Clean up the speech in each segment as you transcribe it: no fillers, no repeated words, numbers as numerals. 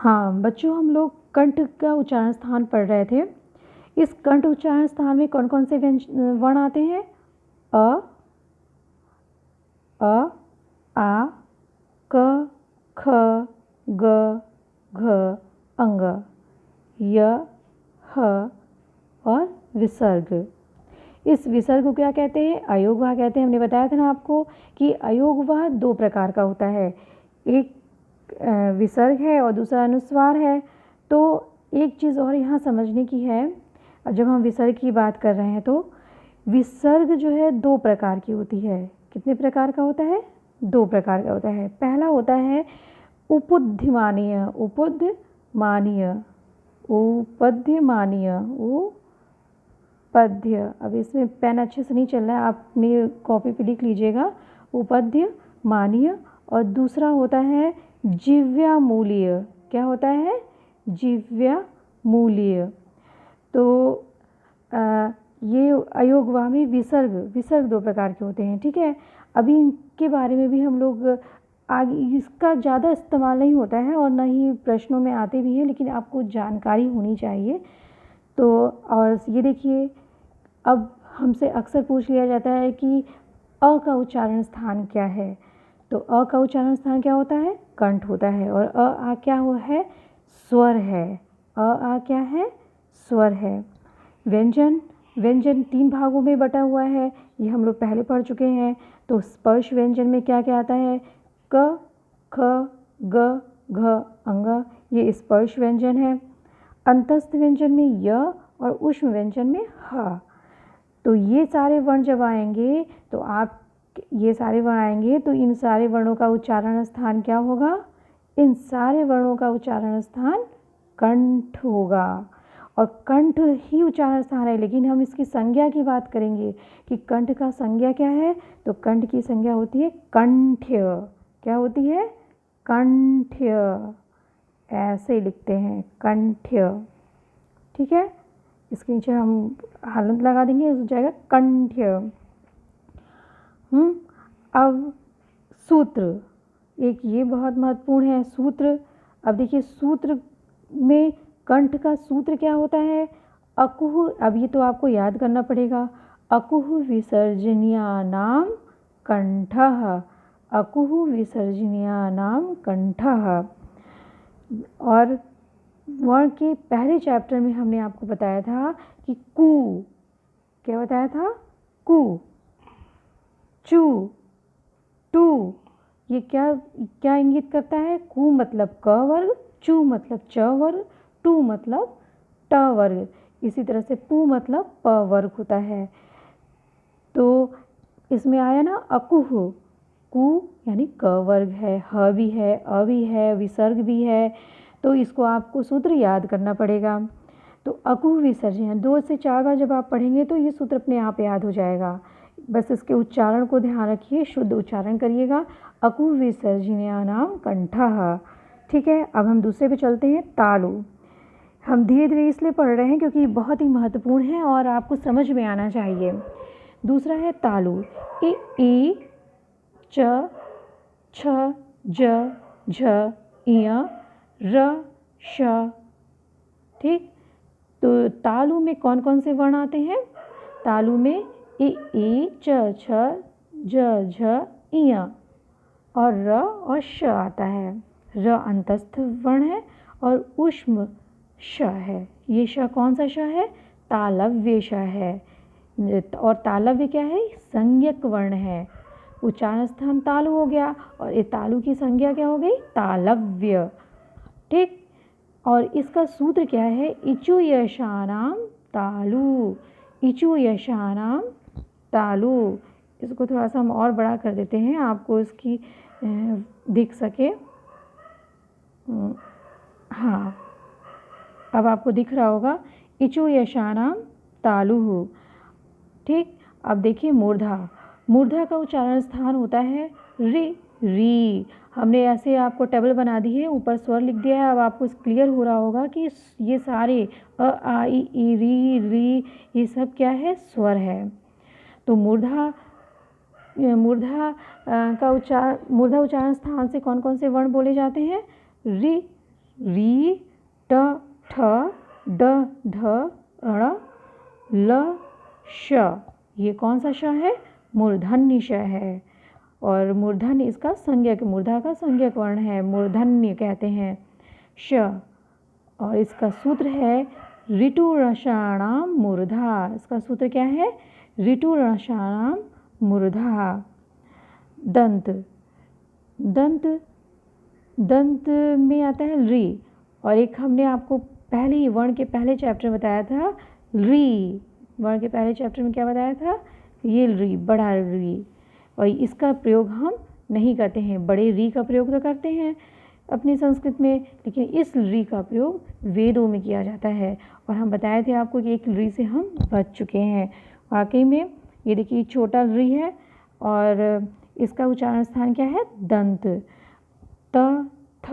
हाँ बच्चों, हम लोग कंठ का उच्चारण स्थान पढ़ रहे थे। इस कंठ उच्चारण स्थान में कौन कौन से वर्ण आते हैं? अ, आ, क, ख, ग, घ, अंग, य, ह और विसर्ग। इस विसर्ग को क्या कहते हैं? अयोगवाह कहते हैं। हमने बताया था ना आपको कि अयोगवाह दो प्रकार का होता है, एक विसर्ग है और दूसरा अनुस्वार है। तो एक चीज़ और यहाँ समझने की है, जब हम विसर्ग की बात कर रहे हैं तो विसर्ग जो है दो प्रकार की होती है। कितने प्रकार का होता है? दो प्रकार का होता है। पहला होता है उपुद्यमानीय, उपुद्यमानीय, उपद्यमानीय, उपद्य। अब इसमें पेन अच्छे से नहीं चल रहा है, आप अपनी कॉपी पे लिख लीजिएगा, उपद्यमानीय। और दूसरा होता है जिव्यामूलीय। क्या होता है? जिव्यामूलीय। तो ये अयोगवाह में विसर्ग दो प्रकार के होते हैं। ठीक है, अभी इनके बारे में भी हम लोग आगे, इसका ज़्यादा इस्तेमाल नहीं होता है और न ही प्रश्नों में आते भी हैं, लेकिन आपको जानकारी होनी चाहिए। तो और ये देखिए, अब हमसे अक्सर पूछ लिया जाता है कि अ का उच्चारण स्थान क्या है। तो अ का उच्चारण स्थान क्या होता है? कंठ होता है। और अ आ क्या है? स्वर है। अ आ क्या है? स्वर है। व्यंजन तीन भागों में बटा हुआ है, ये हम लोग पहले पढ़ चुके हैं। तो स्पर्श व्यंजन में क्या क्या आता है? क, ख, ग, घ, अंग, ये स्पर्श व्यंजन है। अंतस्थ व्यंजन में य और ऊष्म व्यंजन में ह। तो ये सारे वर्ण जब आएंगे तो आप ये सारे वर्ण आएंगे तो इन सारे वर्णों का उच्चारण स्थान क्या होगा? इन सारे वर्णों का उच्चारण स्थान कंठ होगा। और कंठ ही उच्चारण स्थान है, लेकिन हम इसकी संज्ञा की बात करेंगे कि कंठ का संज्ञा क्या है। तो कंठ की संज्ञा होती है कंठ्य। क्या होती है? कंठ्य। ऐसे लिखते हैं, कंठ्य। ठीक है, इसके नीचे हम हलंत लगा देंगे, हो जाएगा कंठ्य। अब सूत्र, एक ये बहुत महत्वपूर्ण है, सूत्र। अब देखिए, सूत्र में कंठ का सूत्र क्या होता है? अकुह। अब ये तो आपको याद करना पड़ेगा। अकुह विसर्जनीयानां कंठः, अकुह विसर्जनीयानां कंठः। और वर्ण के पहले चैप्टर में हमने आपको बताया था कि कु, क्या बताया था? कु, चू, टू, ये क्या क्या इंगित करता है? कु मतलब क वर्ग, चू मतलब च वर्ग, टू मतलब ट वर्ग। इसी तरह से पू मतलब प वर्ग होता है। तो इसमें आया ना अकुह, कु यानी क वर्ग है, ह भी है, अ भी है, विसर्ग भी है। तो इसको आपको सूत्र याद करना पड़ेगा। तो अकुह विसर्जन 2 से 4 बार जब आप पढ़ेंगे तो ये सूत्र अपने आप याद हो जाएगा। बस इसके उच्चारण को ध्यान रखिए, शुद्ध उच्चारण करिएगा, अकुह विसर्जनीयानां कंठः। ठीक है, अब हम दूसरे पे चलते हैं, तालु। हम धीरे धीरे इसलिए पढ़ रहे हैं क्योंकि बहुत ही महत्वपूर्ण है और आपको समझ में आना चाहिए। दूसरा है तालु। ई, च, छ, ज, झ, इय, र, श। ठीक, तो तालु में कौन कौन से वर्ण आते हैं? तालु में ई, च, छ, ज, झ, इय और र और श आता है। र अंतस्थ वर्ण है और ऊष्म श है। ये श कौन सा श है? तालव्य श है। और तालव्य क्या है? संज्ञक वर्ण है। उच्चारण स्थान तालु हो गया और ये तालु की संज्ञा क्या हो गई? तालव्य। ठीक, और इसका सूत्र क्या है? इचु यशानां तालु, इचु यशानां तालु। इसको थोड़ा सा हम और बड़ा कर देते हैं, आपको इसकी दिख सके। हाँ, अब आपको दिख रहा होगा, इचु यशानां तालु। ठीक, अब देखिए मूर्धा। मूर्धा का उच्चारण स्थान होता है रि, री। हमने ऐसे आपको टेबल बना दी है, ऊपर स्वर लिख दिया है। अब आपको क्लियर हो रहा होगा कि ये सारे अ, आ, ई, री, री, ये सब क्या है? स्वर है। तो मूर्धा का उच्चारण, मूर्धा उच्चारण स्थान से कौन कौन से वर्ण बोले जाते हैं? रि, री ट ठ ड ढ ण ल श। ये कौन सा श है? मूर्धन्य श है। और मूर्धन्य इसका संज्ञक, मूर्धा का संज्ञक वर्ण है, मूर्धन्य कहते हैं श। और इसका सूत्र है ऋतु रसाणाम मूर्धा। इसका सूत्र क्या है? ऋतु रसाणाम मूर्धा। दंत, दंत, दंत में आता है री। और एक हमने आपको पहले ही वर्ण के पहले चैप्टर में बताया था री। वर्ण के पहले चैप्टर में क्या बताया था? ये री, बड़ा री। और इसका प्रयोग हम नहीं करते हैं। बड़े री का प्रयोग तो करते हैं अपनी संस्कृत में, लेकिन इस री का प्रयोग वेदों में किया जाता है। और हम बताए थे आपको कि एक री से हम बच चुके हैं। वाकई में ये देखिए छोटा री है और इसका उच्चारण स्थान क्या है? दंत। त थ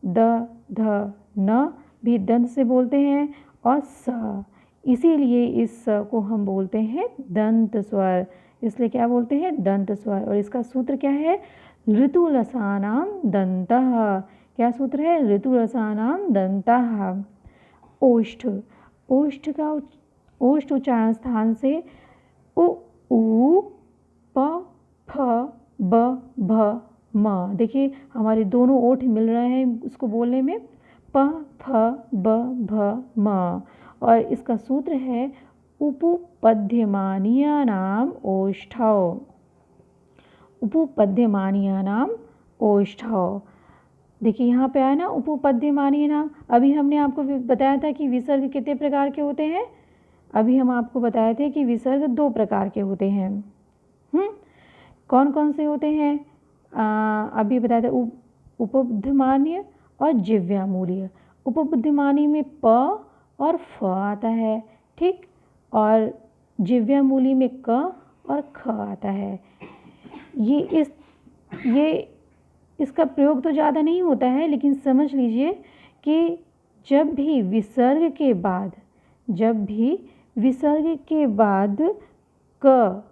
द ध न भी दंत से बोलते हैं और स, इसीलिए इस स को हम बोलते हैं दंत स्वर। इसलिए क्या बोलते हैं? दंत स्वर। और इसका सूत्र क्या है? ऋतुरसानाम दंतः। क्या सूत्र है? ऋतुरसानाम दंतः। ओष्ठ, ओष्ठ का ओष्ठ उच्चारण स्थान से उ ऊ प फ ब भ म। देखिए हमारे दोनों ओठ मिल रहे हैं उसको बोलने में, प फ ब भ म। और इसका सूत्र है उपपद्यमानीयानाम ओष्ठौ। उपपद्यमानीयानाम ओष्ठौ। देखिए यहाँ पे आया ना उपपद्यमानीय नाम। अभी हमने आपको बताया था कि विसर्ग कितने प्रकार के होते हैं। अभी हम आपको बताए थे कि विसर्ग 2 प्रकार के होते हैं। कौन कौन से होते हैं? अभी बताया था उपबुद्धिमानीय और जिव्यामूलीय। उपबुद्धिमानी में प और फ आता है, ठीक, और जिव्यामूली में क और ख आता है। ये इसका प्रयोग तो ज़्यादा नहीं होता है, लेकिन समझ लीजिए कि जब भी विसर्ग के बाद क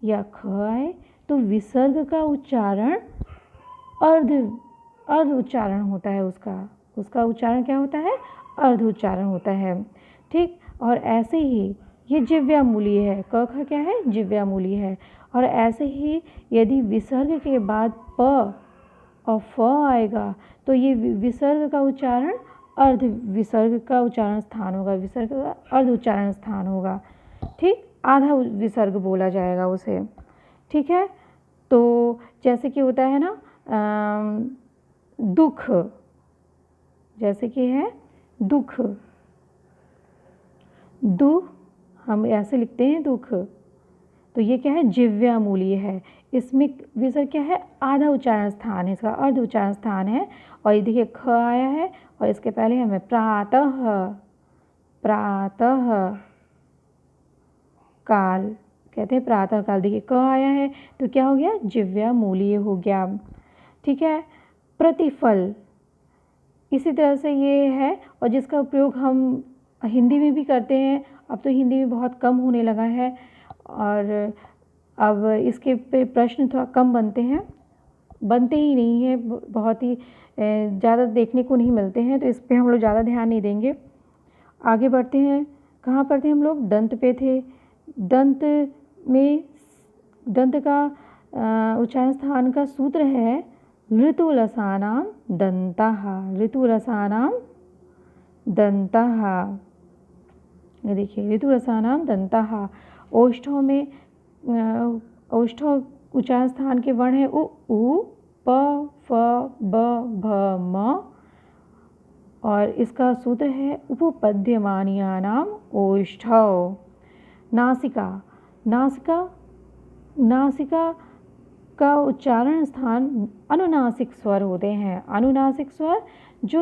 या ख आए तो विसर्ग का उच्चारण अर्ध उच्चारण होता है। उसका उच्चारण क्या होता है? अर्ध उच्चारण होता है, ठीक। और ऐसे ही ये जिव्यामूलीय है। क ख क्या है? जिव्यामूलीय है। और ऐसे ही यदि विसर्ग के बाद प और फ आएगा तो ये विसर्ग का उच्चारण अर्ध विसर्ग का उच्चारण स्थान होगा, विसर्ग का अर्ध उच्चारण स्थान होगा, ठीक। आधा विसर्ग बोला जाएगा उसे, ठीक है। तो जैसे कि होता है ना दुख, जैसे कि है दुख, हम ऐसे लिखते हैं दुख, तो ये क्या है? जिव्यामूलीय है। इसमें विसर्ग क्या है? आधा उच्चारण स्थान है, इसका अर्ध उच्चारण स्थान है। और ये देखिए ख आया है और इसके पहले हमें प्रातः काल कहते हैं, प्रातः काल। देखिए क आया है तो क्या हो गया? जिव्यामूलीय हो गया, ठीक है। प्रतिफल इसी तरह से ये है, और जिसका उपयोग हम हिंदी में भी करते हैं। अब तो हिंदी में बहुत कम होने लगा है और अब इसके पे प्रश्न थोड़ा कम बनते ही नहीं है, बहुत ही ज़्यादा देखने को नहीं मिलते हैं, तो इस पे हम लोग ज़्यादा ध्यान नहीं देंगे। आगे बढ़ते हैं। कहाँ पर थे हम लोग? दंत पे थे। दंत में दंत का उच्चारण स्थान का सूत्र है ऋतुरसानाम दंतः। ऋतुरसानाम दंतः, ये देखिए ऋतुरसानाम दंतः। ओष्ठों में ओष्ठों उच्चारण स्थान के वर्ण है उ ऊ प फ ब भ म। और इसका सूत्र है उपपद्यमानीयानाम ओष्ठौ। नासिका, नासिका का उच्चारण स्थान अनुनासिक स्वर होते हैं। अनुनासिक स्वर जो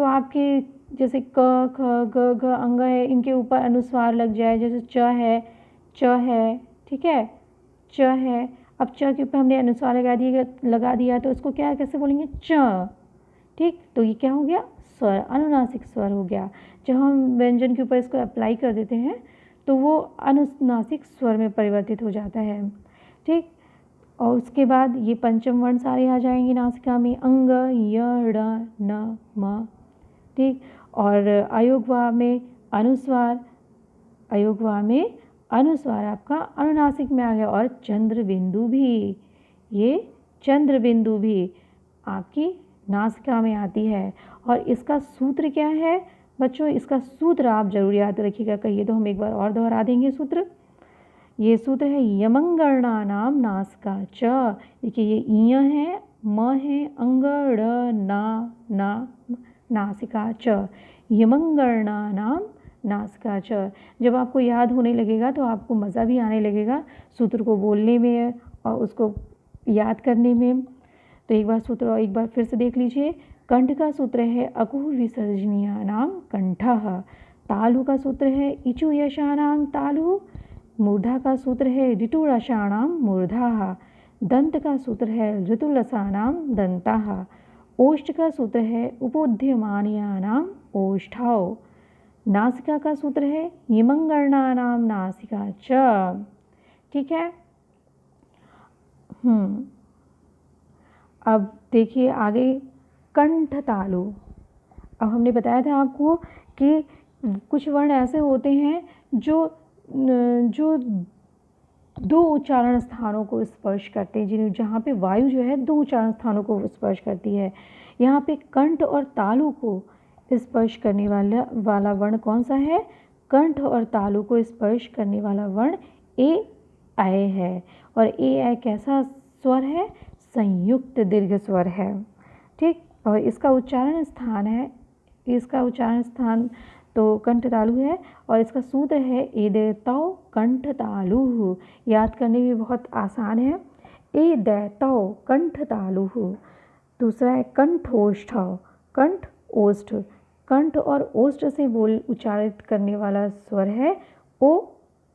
आपके जैसे क ख ग घ अंग है, इनके ऊपर अनुस्वार लग जाए, जैसे च है, ठीक है, च है। अब च के ऊपर हमने अनुस्वार लगा दिया तो इसको क्या कैसे बोलेंगे? च, ठीक। तो ये क्या हो गया? स्वर, अनुनासिक स्वर हो गया। जब हम व्यंजन के ऊपर इसको अप्लाई कर देते हैं तो वो अनुनासिक स्वर में परिवर्तित हो जाता है, ठीक। और उसके बाद ये पंचम वर्ण सारे आ जाएंगे नासिका में, अंग, य, ड़, न, म, ठीक। और अयोगवा में अनुस्वार, अयोगवा में अनुस्वार आपका अनुनासिक में आ गया। और चंद्र बिंदु भी, ये चंद्र बिंदु भी आपकी नासिका में आती है। और इसका सूत्र क्या है बच्चों, इसका सूत्र आप जरूर याद रखिएगा। कहिए तो हम एक बार और दोहरा देंगे सूत्र। ये सूत्र है यमंगणा नाम नासिका च। देखिए ये ईय है, म है, अंग, ड़, ना, नासिका च, यमंगणा नाम नासिका च। जब आपको याद होने लगेगा तो आपको मज़ा भी आने लगेगा सूत्र को बोलने में और उसको याद करने में। तो एक बार सूत्र और एक बार फिर से देख लीजिए। कंठ का सूत्र है अकुह विसर्जनीय नाम कंठः। तालु का सूत्र है इचु यशानां तालु। मूर्धा का सूत्र है ऋतुरसाणां मूर्धाः। दंत का सूत्र है ऋतुलसानां दंताः। ओष्ठ का सूत्र है उपोध्यमानीयानां ओष्ठौ। नासिका का सूत्र है यमंगणानां नासिका च। ठीक है। अब देखिए आगे कंठ तालु। अब हमने बताया था आपको कि कुछ वर्ण ऐसे होते हैं जो दो उच्चारण स्थानों को स्पर्श करते हैं, जहाँ पे वायु जो है दो उच्चारण स्थानों को स्पर्श करती है। यहाँ पे कंठ और तालु को स्पर्श करने वाला वर्ण कौन सा है? कंठ और तालु को स्पर्श करने वाला वर्ण ए आय है। और ए आय कैसा स्वर है? संयुक्त दीर्घ स्वर है। ठीक। और इसका उच्चारण स्थान है, इसका उच्चारण स्थान तो कंठ तालु है। और इसका सूत्र है एदैतौ कंठ तालुः। याद करने में बहुत आसान है। एदैतौ कंठ तालुः। दूसरा है कंठोष्ठौ, कंठ ओष्ठ। कंठ और ओष्ठ से उच्चारित करने वाला स्वर है ओ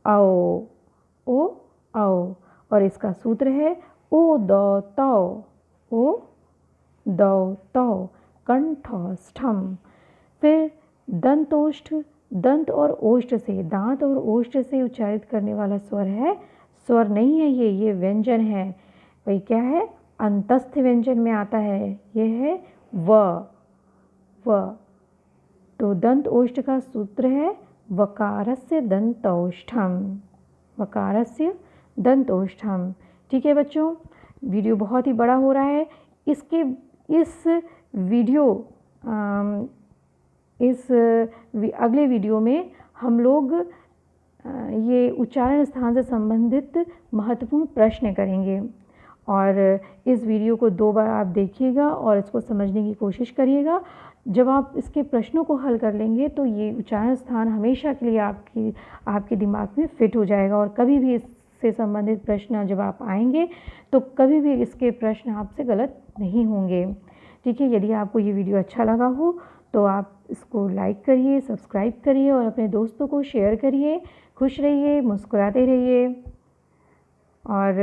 औ, ओ औ। और इसका सूत्र है ओ दौ तौ, ओ दौ तौ कंठस्थम। फिर दंतोष्ठ, दंत और ओष्ठ से, दांत और ओष्ठ से उच्चारित करने वाला स्वर है, स्वर नहीं है ये व्यंजन है। वही क्या है? अंतस्थ व्यंजन में आता है। ये है व। तो दंत ओष्ठ का सूत्र है वकारस्य दंतौष्ठम, वकारस्य दंतौष्ठम। ठीक है बच्चों, वीडियो बहुत ही बड़ा हो रहा है। इस अगले वीडियो में हम लोग ये उच्चारण स्थान से संबंधित महत्वपूर्ण प्रश्न करेंगे। और इस वीडियो को 2 बार आप देखिएगा और इसको समझने की कोशिश करिएगा। जब आप इसके प्रश्नों को हल कर लेंगे तो ये उच्चारण स्थान हमेशा के लिए आपके दिमाग में फिट हो जाएगा। और कभी भी इससे संबंधित प्रश्न जब आप आएंगे तो कभी भी इसके प्रश्न आपसे गलत नहीं होंगे। ठीक है। यदि आपको ये वीडियो अच्छा लगा हो तो आप इसको लाइक करिए, सब्सक्राइब करिए और अपने दोस्तों को शेयर करिए। खुश रहिए, मुस्कुराते रहिए और